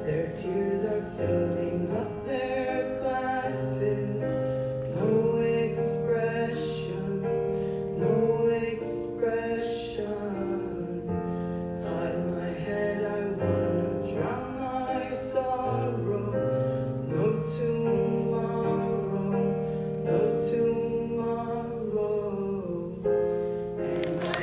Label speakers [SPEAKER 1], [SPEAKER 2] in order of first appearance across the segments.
[SPEAKER 1] Their tears are filling up their glasses. No expression, no expression. Hide my head, I wanna drown my sorrow. No tomorrow, no tomorrow. And I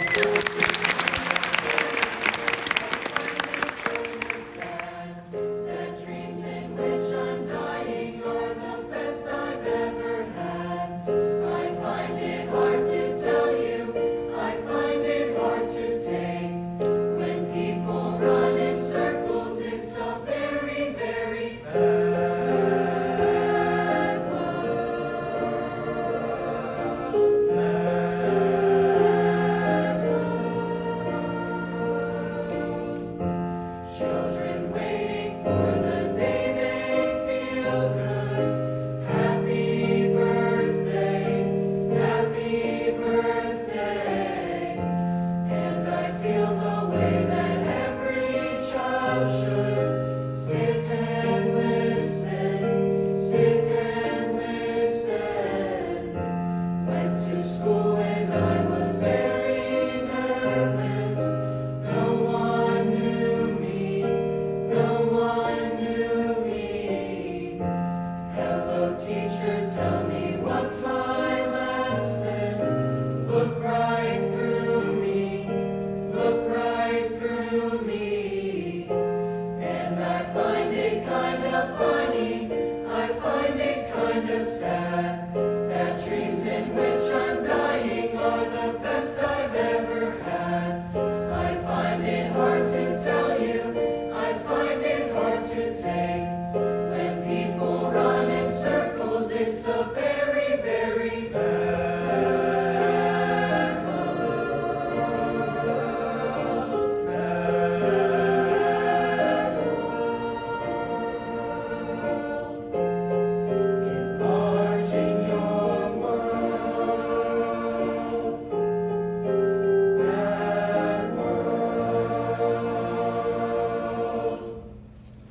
[SPEAKER 2] dreams in which I'm dying are the best I've ever had. I find it hard to tell you, I find it hard to take. When people run in circles, it's a very, very bad world. Children waiting for the day they feel good. Happy birthday, happy birthday. And I feel the way that every child should. Sit and listen, sit and listen. Went to school and I was very nervous. No one knew me, no one knew me. Hello teacher, tell me what's my lesson. Look right through me, look right through me. And I find it kind of funny.